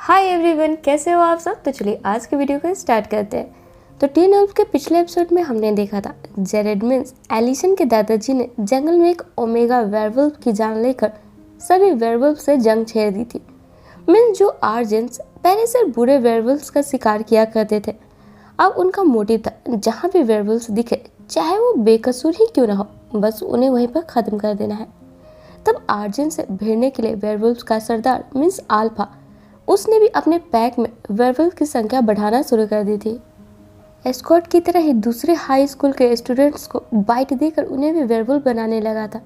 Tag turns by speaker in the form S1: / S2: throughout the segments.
S1: Hi everyone, कैसे हो आप सब। तो चलिए आज के वीडियो को स्टार्ट करते हैं। तो टीन वुल्फ के पिछले एपिसोड में हमने देखा था जेरेड मीन्स एलिसन के दादाजी ने जंगल में एक ओमेगा वेयरवुल्फ की जान लेकर सभी वेयरवुल्फ से जंग छेड़ दी थी। मीन्स जो आर्जेंट्स पहले से बुरे वेयरवुल्फ का शिकार किया करते थे, अब उनका मोटिव था जहाँ भी वेयरवुल्फ दिखे चाहे वो बेकसूर ही क्यों ना हो, बस उन्हें वहीं पर ख़त्म कर देना है। तब आर्जेंट से भिड़ने के लिए वेयरवुल्फ का सरदार मीन्स आल्फा, उसने भी अपने पैक में वेयरवुल्फ की संख्या बढ़ाना शुरू कर दी थी। एस्कॉट की तरह ही दूसरे हाई स्कूल के स्टूडेंट्स को बाइट देकर उन्हें भी वेयरवुल्फ बनाने लगा था।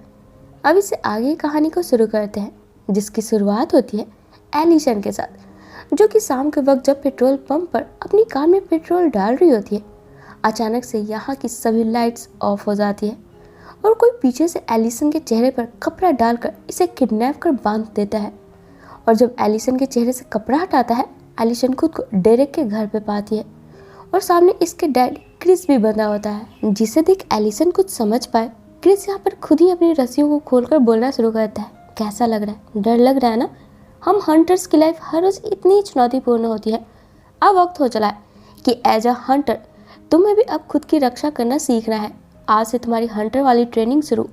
S1: अब इससे आगे कहानी को शुरू करते हैं, जिसकी शुरुआत होती है एलिसन के साथ, जो कि शाम के वक्त जब पेट्रोल पंप पर अपनी कार में पेट्रोल डाल रही होती है, अचानक से यहाँ की सभी लाइट्स ऑफ हो जाती है और कोई पीछे से एलिसन के चेहरे पर कपड़ा डालकर इसे किडनैप कर बांध देता है। और जब एलिसन के चेहरे से कपड़ा हटाता है, एलिसन खुद को डेरेक के घर पे पाती है और सामने इसके डैड क्रिस भी बंधा होता है, जिसे देख एलिसन कुछ समझ पाए। क्रिस यहाँ पर खुद ही अपनी रस्सियों को खोलकर बोलना शुरू करता है, कैसा लग रहा है, डर लग रहा है ना। हम हंटर्स की लाइफ हर रोज इतनी चुनौतीपूर्ण होती है। अब वक्त हो चला है कि एज अ हंटर तुम्हें भी अब खुद की रक्षा करना सीखना है। आज से तुम्हारी हंटर वाली ट्रेनिंग शुरू।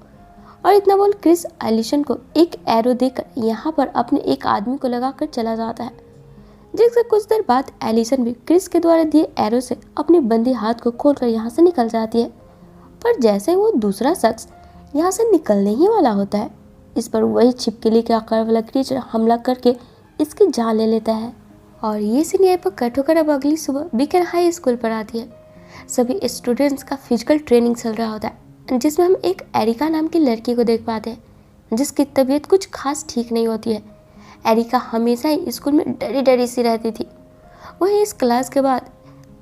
S1: और इतना बोल क्रिस एलिसन को एक एरो देकर यहाँ पर अपने एक आदमी को लगाकर चला जाता है, जिससे कुछ देर बाद एलिसन भी क्रिस के द्वारा दिए एरो से अपने बंदी हाथ को खोलकर यहाँ से निकल जाती है। पर जैसे वो दूसरा शख्स यहाँ से निकलने ही वाला होता है, इस पर वही छिपकली के आकार वाला क्रीचर हमला करके इसकी जान ले लेता है। और ये सीन यहीं पर कट होकर अब अगली सुबह बीकन हाई स्कूल पर आती है। सभी स्टूडेंट्स का फिजिकल ट्रेनिंग चल रहा होता है, जिसमें हम एक एरिका नाम की लड़की को देख पाते हैं, जिसकी तबीयत कुछ खास ठीक नहीं होती है। एरिका हमेशा ही स्कूल में डरी डरी सी रहती थी। वहीं इस क्लास के बाद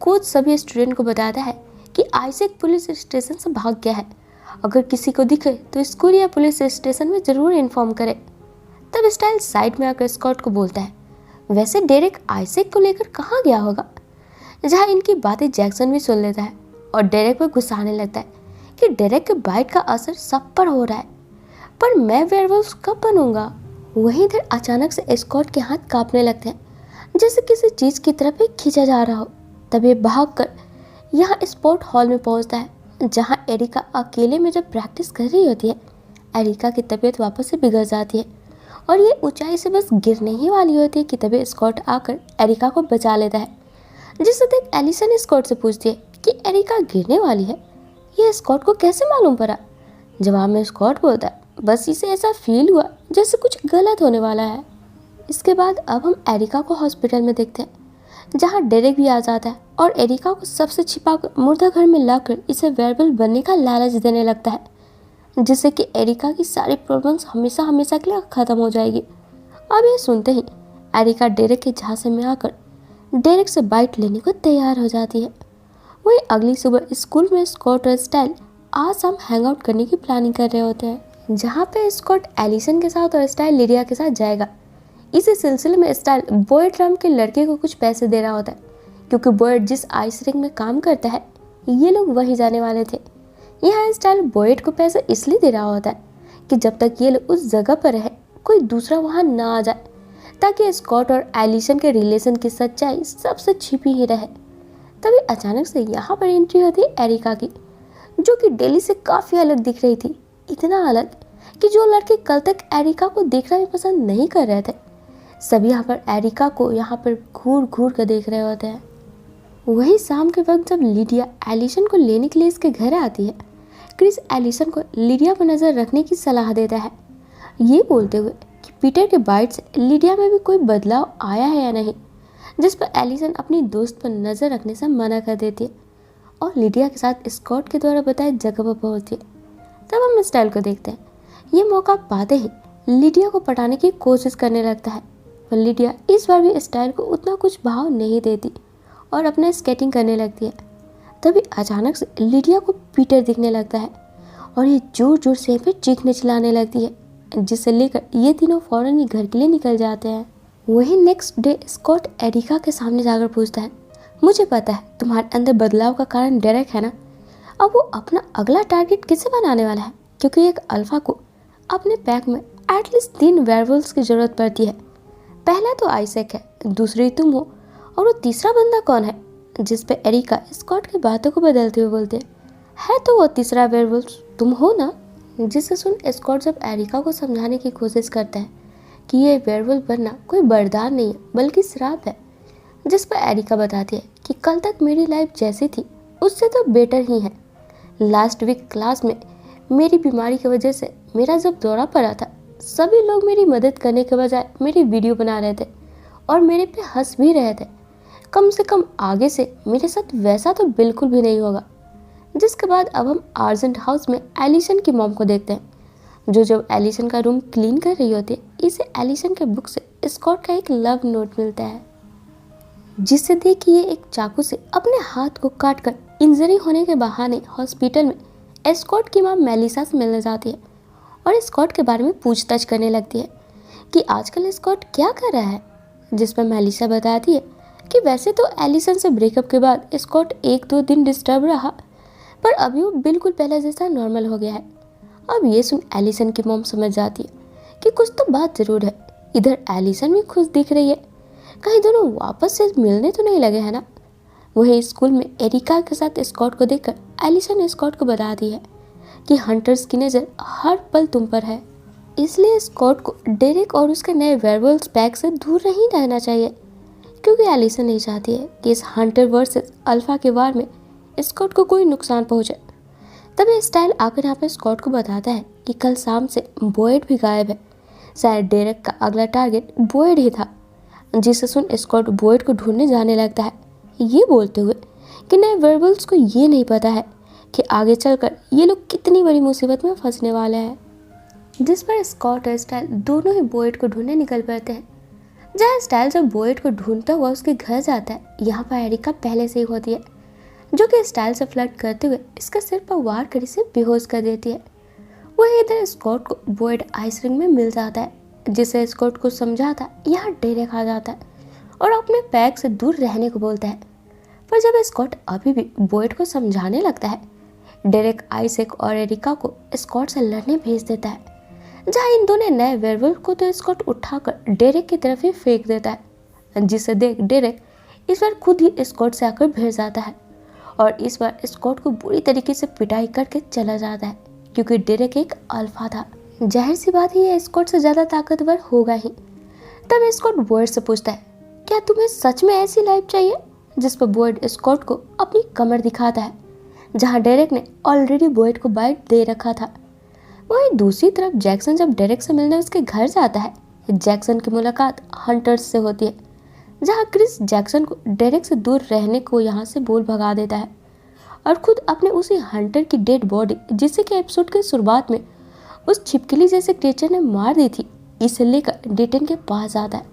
S1: कोच सभी स्टूडेंट को बताता है कि आइजैक पुलिस स्टेशन से भाग गया है। अगर किसी को दिखे तो स्कूल या पुलिस स्टेशन में ज़रूर इन्फॉर्म करे। तब स्टाइल साइड में आकर स्कॉट को बोलता है, वैसे डेरेक आइजैक को लेकर कहाँ गया होगा। जहाँ इनकी बातें जैक्सन भी सुन लेता है और डेरेक पर गुस्साने लगता है कि डेरेक के बाइट का असर सब पर हो रहा है, पर मैं वेयरवुल्फ कब बनूंगा। वहीं इधर अचानक से स्कॉट के हाथ कांपने लगते हैं, जैसे किसी चीज़ की तरफ खींचा जा रहा हो। तब ये भागकर यहाँ स्पोर्ट हॉल में पहुँचता है, जहाँ एरिका अकेले में जब प्रैक्टिस कर रही होती है। एरिका की तबीयत वापस से बिगड़ जाती है और ये ऊंचाई से बस गिरने ही वाली होती है कि तभी स्कॉट आकर एरिका को बचा लेता है। जिसे देख एलिसन स्कॉट से पूछती है कि एरिका गिरने वाली है, ये स्कॉट को कैसे मालूम पड़ा। जवाब में स्कॉट बोलता है, बस इसे ऐसा फील हुआ जैसे कुछ गलत होने वाला है। इसके बाद अब हम एरिका को हॉस्पिटल में देखते हैं, जहाँ डेरेक भी आ जाता है और एरिका को सबसे छिपाकर मुर्दा घर में लाकर इसे वेयरवुल्फ बनने का लालच देने लगता है, जिससे कि एरिका की सारी प्रॉब्लम्स हमेशा हमेशा के लिए ख़त्म हो जाएगी। अब ये सुनते ही एरिका डेरेक के झांसे में आकर डेरेक से बाइट लेने को तैयार हो जाती है। वही अगली सुबह स्कूल में स्कॉट और स्टाइल आज शाम हैंग आउट करने की प्लानिंग कर रहे होते हैं, जहाँ पे स्कॉट एलिसन के साथ और स्टाइल लिडिया के साथ जाएगा। इसी सिलसिले में स्टाइल बॉयड नाम के लड़के को कुछ पैसे दे रहा होता है, क्योंकि बॉयड जिस आइस रिंग में काम करता है ये लोग वही जाने वाले थे। यहाँ स्टाइल बॉयड को पैसे इसलिए दे रहा होता है कि जब तक ये लोग उस जगह पर रहे कोई दूसरा वहाँ ना आ जाए, ताकि स्कॉट और एलिसन के रिलेशन की सच्चाई सबसे छिपी ही रहे। तभी अचानक से यहाँ पर एंट्री होती है एरिका की, जो कि डेली से काफ़ी अलग दिख रही थी। इतना अलग कि जो लड़के कल तक एरिका को देखना भी पसंद नहीं कर रहे थे, सभी यहाँ पर एरिका को यहाँ पर घूर घूर कर देख रहे होते हैं। वही शाम के वक्त जब लिडिया एलिसन को लेने के लिए इसके घर आती है, क्रिस एलिसन को लिडिया पर नज़र रखने की सलाह देता है, ये बोलते हुए कि पीटर के बाइट से लिडिया में भी कोई बदलाव आया है या नहीं, जिस पर एलिसन अपनी दोस्त पर नज़र रखने से मना कर देती है और लिडिया के साथ स्कॉट के द्वारा बताए जगह पर पहुंचती है। तब हम स्टाइल को देखते हैं, ये मौका पाते ही लिडिया को पटाने की कोशिश करने लगता है, पर लिडिया इस बार भी स्टाइल को उतना कुछ भाव नहीं देती और अपना स्केटिंग करने लगती है। तभी अचानक से लिडिया को पीटर दिखने लगता है और ये जोर जोर से फिर चीखने चिल्लाने लगती है, जिसे लेकर ये तीनों फौरन ही घर के लिए निकल जाते हैं। वही नेक्स्ट डे स्कॉट एरिका के सामने जाकर पूछता है, मुझे पता है तुम्हारे अंदर बदलाव का कारण डेरेक है ना। अब वो अपना अगला टारगेट किसे बनाने वाला है, क्योंकि एक अल्फा को अपने पैक में एटलीस्ट 3 वेयरवुल्व्स की जरूरत पड़ती है। पहला तो आइजैक है, दूसरी तुम हो, और वो तीसरा बंदा कौन है? जिस पे एरिका स्कॉट की बातों को बदलते हुए बोलते है तो वो तीसरा वेयरवुल्फ तुम हो ना। जिसे सुन स्कॉट जब एरिका को समझाने की कोशिश करता है कि ये वेयरवुल्फ बनना कोई वरदान नहीं है बल्कि श्राप है, जिस पर एरिका बताती है कि कल तक मेरी लाइफ जैसी थी उससे तो बेटर ही है। लास्ट वीक क्लास में मेरी बीमारी की वजह से मेरा जब दौरा पड़ा था, सभी लोग मेरी मदद करने के बजाय मेरी वीडियो बना रहे थे और मेरे पे हंस भी रहे थे। कम से कम आगे से मेरे साथ वैसा तो बिल्कुल भी नहीं होगा। जिसके बाद अब हम आर्जेंट हाउस में एलिसन की मॉम को देखते हैं, जो जब एलिसन का रूम क्लीन कर रही होती है, इसे एलिसन के बुक से स्कॉट का एक लव नोट मिलता है, जिससे देख ये एक चाकू से अपने हाथ को काटकर इंजरी होने के बहाने हॉस्पिटल में स्कॉट की मां मेलिसा से मिलने जाती है और स्कॉट के बारे में पूछताछ करने लगती है कि आजकल स्कॉट क्या कर रहा है। जिस पर मेलिसा बताती है कि वैसे तो एलिसन से ब्रेकअप के बाद स्कॉट 1-2 दिन डिस्टर्ब रहा, पर अभी वो बिल्कुल पहले जैसा नॉर्मल हो गया है। अब ये सुन एलिसन की मॉम समझ जाती है कि कुछ तो बात ज़रूर है। इधर एलिसन भी खुश दिख रही है, कहीं दोनों वापस से मिलने तो नहीं लगे हैं ना। वही स्कूल में एरिका के साथ स्कॉट को देखकर एलिसन स्कॉट को बताती है कि हंटर्स की नज़र हर पल तुम पर है, इसलिए स्कॉट को डेरेक और उसके नए वेयरवुल्फ पैक से दूर नहीं रहना चाहिए, क्योंकि एलिसन नहीं चाहती है कि इस हंटर वर्सेस अल्फा के वार में स्कॉट को कोई नुकसान पहुंचे। तभी स्टाइल आकर यहाँ पे स्कॉट को बताता है कि कल शाम से बॉयड भी गायब है, शायद डेरेक का अगला टारगेट बॉयड ही था। जिसे सुन स्कॉट बॉयड को ढूंढने जाने लगता है, ये बोलते हुए कि नए वेयरवुल्व्स को ये नहीं पता है कि आगे चलकर ये लोग कितनी बड़ी मुसीबत में फंसने वाले हैं। जिस पर स्कॉट और स्टाइल दोनों ही बॉयड को ढूंढने निकल पड़ते हैं। जहाँ स्टाइल जब बॉयड को ढूंढता हुआ उसके घर जाता है, यहाँ पर एरिका पहले से ही होती है, जो कि स्टाइल से फ्लर्ट करते हुए इसके सिर पर वार कर इसे बेहोश कर देती है। वही इधर स्कॉट को बॉयड आइस रिंग में मिल जाता है, जिसे स्कॉट को समझाता यहाँ डेरेक आ जाता है और अपने पैक से दूर रहने को बोलता है। पर जब स्कॉट अभी भी बॉयड को समझाने लगता है, डेरेक आइसेक और एरिका को स्कॉट से लड़ने भेज देता है, जहाँ इन दोनों नए वेयरवुल्फ को तो स्कॉट उठाकर डेरेक की तरफ ही फेंक देता है, जिसे देख डेरेक इस बार खुद ही स्कॉट से आकर भिड़ जाता है और इस बार स्कॉट को बुरी तरीके से पिटाई करके चला जाता है, क्योंकि डेरेक एक अल्फा था। जाहिर सी बात है स्कॉट से ज़्यादा ताकतवर होगा ही। तब स्कॉट बॉयड से पूछता है, क्या तुम्हें सच में ऐसी लाइफ चाहिए? जिस पर बॉयड स्कॉट को अपनी कमर दिखाता है, जहाँ डेरेक ने ऑलरेडी बॉयड को बाइट दे रखा था। वहीं दूसरी तरफ जैक्सन जब डेरेक से मिलने उसके घर जाता है, जैक्सन की मुलाकात हंटर्स से होती है, जहाँ क्रिस जैक्सन को डेरेक से दूर रहने को यहाँ से बोल भगा देता है और खुद अपने उसी हंटर की डेड बॉडी, जिसे कि एपिसोड के शुरुआत में उस छिपकली जैसे क्रिएचर ने मार दी थी, इसे लेकर डेटन के पास आता है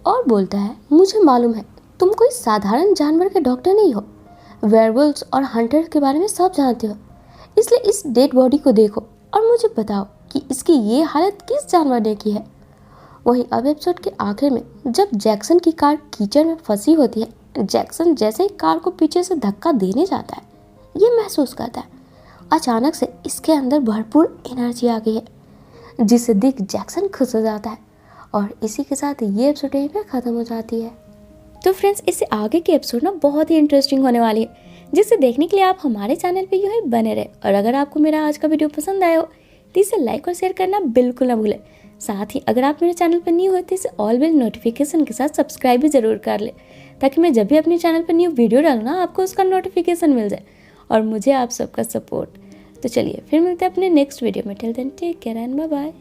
S1: और बोलता है, मुझे मालूम है तुम कोई साधारण जानवर के डॉक्टर नहीं हो, वेयरवुल्व्स और हंटर के बारे में सब जानते हो, इसलिए इस डेड बॉडी को देखो और मुझे बताओ कि इसकी ये हालत किस जानवर ने की है। वहीं अब एपिसोड के आखिर में जब जैक्सन की कार कीचड़ में फंसी होती है, जैक्सन जैसे ही कार को पीछे से धक्का देने जाता है, ये महसूस करता है अचानक से इसके अंदर भरपूर एनर्जी आ गई है, जिसे देख जैक्सन खुश हो जाता है और इसी के साथ ये एपिसोड यहीं पे ख़त्म हो जाती है। तो फ्रेंड्स, इससे आगे के एपिसोड ना बहुत ही इंटरेस्टिंग होने वाली है, जिसे देखने के लिए आप हमारे चैनल पे यूँ ही बने रहे। और अगर आपको मेरा आज का वीडियो पसंद आया हो तो इसे लाइक और शेयर करना बिल्कुल ना भूलें। साथ ही अगर आप मेरे चैनल पर न्यू हो तो इसे ऑल बेल नोटिफिकेशन के साथ सब्सक्राइब भी ज़रूर कर ले, ताकि मैं जब भी अपने चैनल पर न्यू वीडियो डालूँ ना आपको उसका नोटिफिकेशन मिल जाए और मुझे आप सबका सपोर्ट। तो चलिए फिर मिलते हैं अपने नेक्स्ट वीडियो में। Till then take care and bye bye.